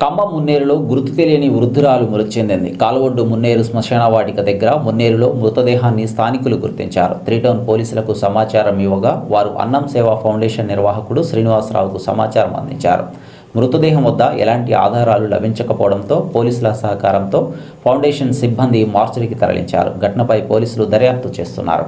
ఖమ్మం మున్నేరులో గుర్తు తెలియని వృద్ధురాలు మృతి చెందింది. కాలువొడ్డు మున్నేరు శ్మశాన వాటిక దగ్గర మున్నేరులో మృతదేహాన్ని స్థానికులు గుర్తించారు. 3 టౌన్ పోలీసులకు సమాచారం ఇవ్వగా వారు అన్నం సేవా ఫౌండేషన్ నిర్వాహకుడు శ్రీనివాసరావుకు సమాచారం అందించారు. మృతదేహం వద్ద ఎలాంటి ఆధారాలు లభించకపోవడంతో పోలీసుల సహకారంతో ఫౌండేషన్ సిబ్బంది మార్చురీకి తరలించారు. ఘటనపై పోలీసులు దర్యాప్తు చేస్తున్నారు.